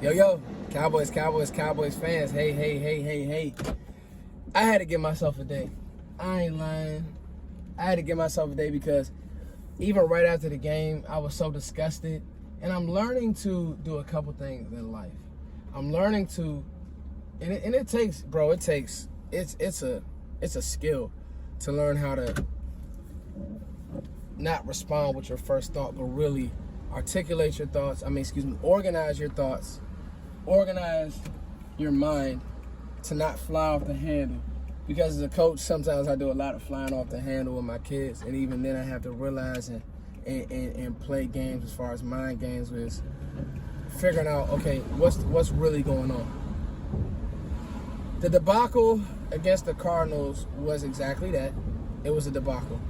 Yo, Cowboys fans. Hey. I had to give myself a day. I ain't lying. I had to give myself a day because even right after the game, I was so disgusted. And I'm learning to do a couple things in life. I'm learning to, and it takes, bro, it's a skill to learn how to not respond with your first thought, but really articulate your thoughts. Organize your thoughts. Organize your mind to not fly off the handle. Because as a coach, sometimes I do a lot of flying off the handle with my kids, and even then I have to realize and play games as far as mind games with figuring out, okay, what's really going on. The debacle against the Cardinals was exactly that. It was a debacle.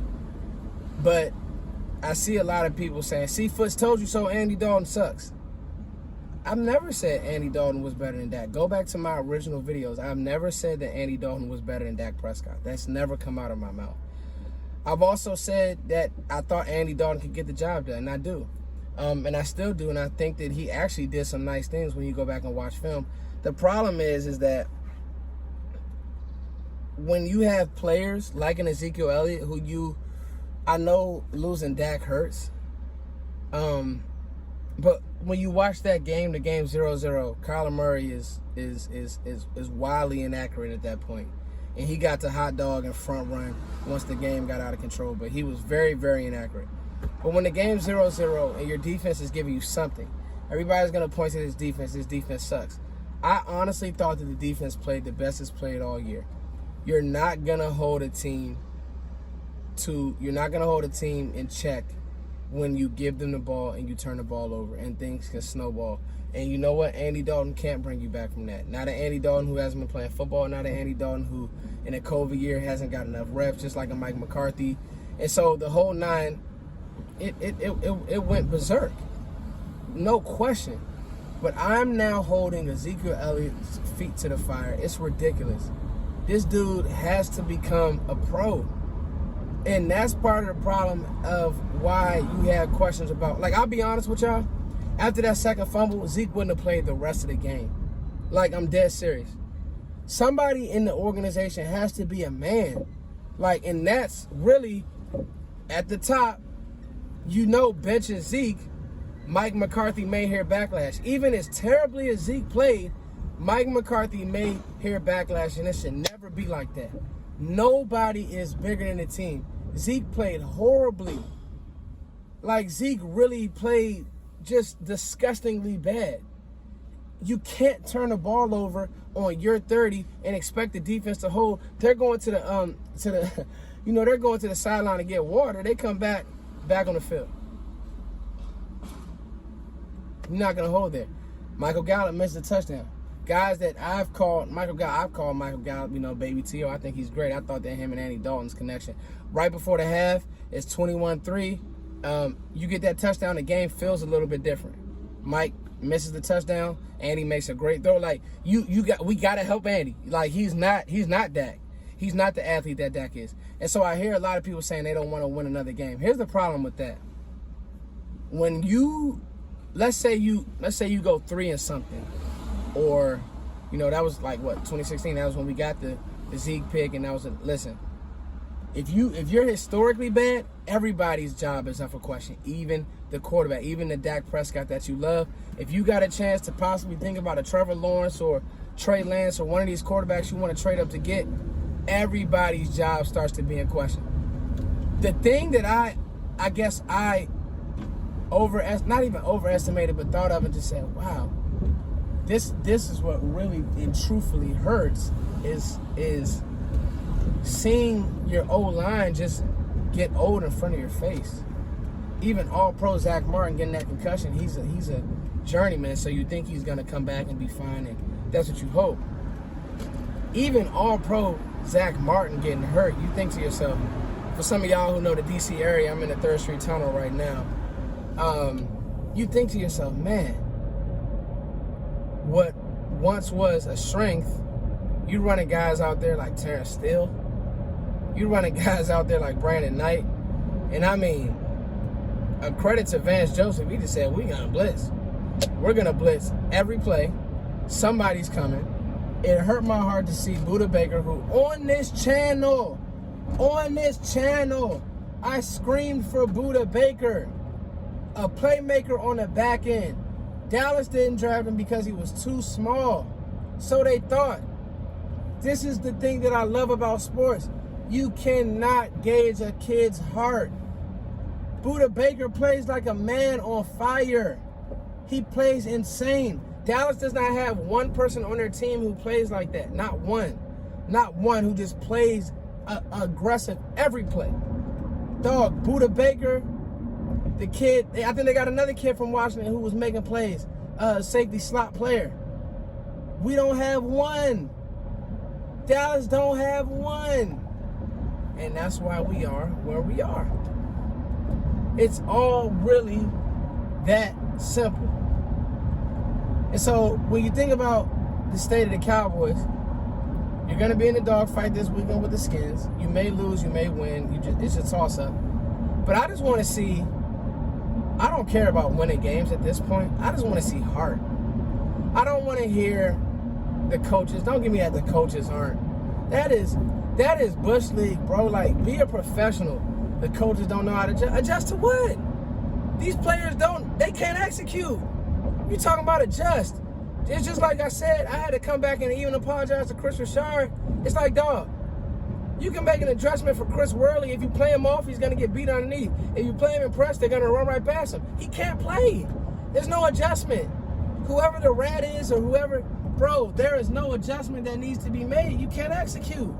But I see a lot of people saying, see, Foots told you so, Andy Dalton sucks. I've never said Andy Dalton was better than Dak. Go back to my original videos. I've never said that Andy Dalton was better than Dak Prescott. That's never come out of my mouth. I've also said that I thought Andy Dalton could get the job done, and I do. And I still do, and I think that he actually did some nice things when you go back and watch film. The problem is that when you have players like an Ezekiel Elliott, I know losing Dak hurts, but when you watch that game, the game 0-0, Kyler Murray is wildly inaccurate at that point. And he got the hot dog and front run once the game got out of control, but he was very, very inaccurate. But when the game's 0-0 and your defense is giving you something, everybody's going to point to this defense sucks. I honestly thought that the defense played the best it's played all year. You're not going to hold a team in check when you give them the ball and you turn the ball over, and things can snowball. And you know what? Andy Dalton can't bring you back from that. Not an Andy Dalton who hasn't been playing football, not an Andy Dalton who in a COVID year hasn't got enough reps, just like a Mike McCarthy. And so the whole nine, it went berserk. No question. But I'm now holding Ezekiel Elliott's feet to the fire. It's ridiculous. This dude has to become a pro. And that's part of the problem of why you have questions about, like, I'll be honest with y'all, after that second fumble, Zeke wouldn't have played the rest of the game. Like, I'm dead serious. Somebody in the organization has to be a man. Like, and that's really at the top. You know, benching Zeke, Mike McCarthy may hear backlash. Even as terribly as Zeke played, Mike McCarthy may hear backlash, and it should never be like that. Nobody is bigger than the team. Zeke played horribly. Like, Zeke really played just disgustingly bad. You can't turn the ball over on your 30 and expect the defense to hold. They're going to the they're going to the sideline to get water. They come back on the field. You're not gonna hold there. Michael Gallup missed a touchdown. Guys that I've called Michael Gallup, Baby T.O. I think he's great. I thought that him and Andy Dalton's connection. Right before the half, it's 21-3. You get that touchdown, the game feels a little bit different. Mike misses the touchdown. Andy makes a great throw. Like, we gotta help Andy. Like, he's not Dak. He's not the athlete that Dak is. And so I hear a lot of people saying they don't want to win another game. Here's the problem with that. When let's say you go 3 and something. Or, that was like, 2016? That was when we got the Zeke pick, and that was listen. If you're historically bad, everybody's job is up for question. Even the quarterback, even the Dak Prescott that you love. If you got a chance to possibly think about a Trevor Lawrence or Trey Lance or one of these quarterbacks you want to trade up to get, everybody's job starts to be in question. The thing that I guess I not even overestimated, but thought of and just said, wow. This is what really and truthfully hurts is seeing your O-line just get old in front of your face. Even All-Pro Zach Martin getting that concussion, he's a journeyman, so you think he's gonna come back and be fine, and that's what you hope. Even All-Pro Zach Martin getting hurt, you think to yourself, for some of y'all who know the DC area, I'm in the 3rd Street Tunnel right now. You think to yourself, man, what once was a strength, you running guys out there like Terrence Steele, you running guys out there like Brandon Knight, and I mean, a credit to Vance Joseph, he just said, we gonna blitz. We're going to blitz every play. Somebody's coming. It hurt my heart to see Buda Baker, who on this channel, I screamed for Buda Baker, a playmaker on the back end. Dallas didn't draft him because he was too small. So they thought. This is the thing that I love about sports. You cannot gauge a kid's heart. Buda Baker plays like a man on fire. He plays insane. Dallas does not have one person on their team who plays like that. Not one. Not one who just plays aggressive every play. Dog, Buda Baker, the kid, I think they got another kid from Washington who was making plays. Safety slot player. We don't have one. Dallas don't have one. And that's why we are where we are. It's all really that simple. And so when you think about the state of the Cowboys, you're going to be in the dogfight this weekend with the Skins. You may lose, you may win. It's a toss-up. But I just want to see, I don't care about winning games at this point. I just want to see heart. I don't want to hear the coaches. Don't give me that the coaches aren't. That is Bush League, bro. Like, be a professional. The coaches don't know how to adjust to what? These players they can't execute. You talking about adjust. It's just like I said, I had to come back and even apologize to Chris Richard. It's like, dog, you can make an adjustment for Chris Worley. If you play him off, he's going to get beat underneath. If you play him in press, they're going to run right past him. He can't play. There's no adjustment. Whoever the rat is or whoever, bro, there is no adjustment that needs to be made. You can't execute.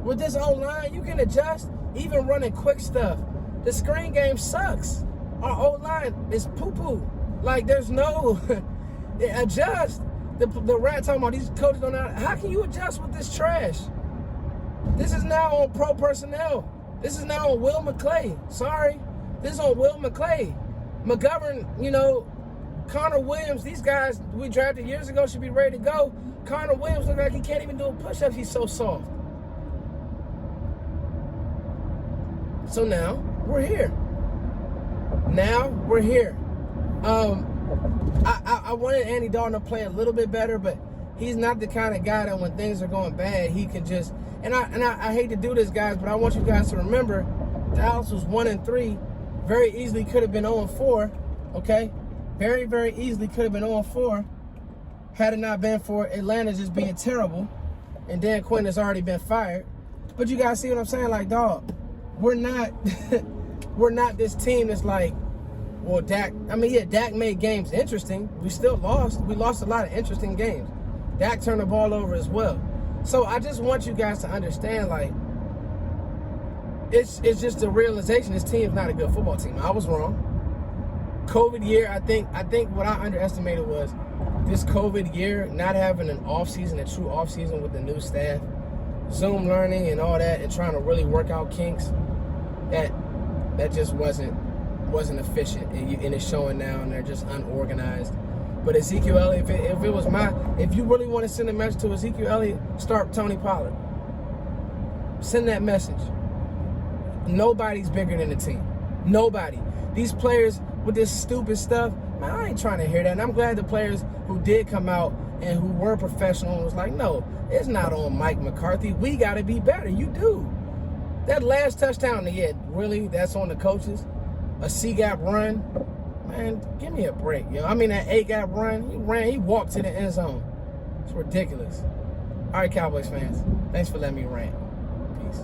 With this O-line, you can adjust, even running quick stuff. The screen game sucks. Our O-line is poo-poo. Like, there's no adjust. The rat talking about these coaches don't know. How can you adjust with this trash? This is now on pro personnel. This is now on Will McClay. Sorry. This is on Will McClay. McGovern, Connor Williams, these guys we drafted years ago should be ready to go. Connor Williams looks like he can't even do a push-up. He's so soft. So now we're here. I wanted Andy Dalton to play a little bit better, but he's not the kind of guy that when things are going bad, he can just. And I hate to do this, guys, but I want you guys to remember, Dallas was 1-3, very easily could have been 0-4. Okay, very, very easily could have been 0-4 had it not been for Atlanta just being terrible, and Dan Quinn has already been fired. But you guys see what I'm saying? Like, dog, we're not this team that's like, well, Dak made games interesting. We still lost. We lost a lot of interesting games. Dak turned the ball over as well. So I just want you guys to understand, like, it's just a realization this team's not a good football team. I was wrong. COVID year, I think what I underestimated was this COVID year, not having an offseason, a true offseason with the new staff, Zoom learning and all that, and trying to really work out kinks, that just wasn't efficient, and it's showing now, and they're just unorganized. But Ezekiel Elliott, if you really want to send a message to Ezekiel Elliott, start Tony Pollard. Send that message. Nobody's bigger than the team. Nobody. These players with this stupid stuff, man, I ain't trying to hear that. And I'm glad the players who did come out and who were professional was like, no, it's not on Mike McCarthy. We got to be better. You do. That last touchdown, really, that's on the coaches. A C-gap run. Man, give me a break, yo. I mean, that A-gap run, he walked to the end zone. It's ridiculous. All right, Cowboys fans, thanks for letting me rant. Peace.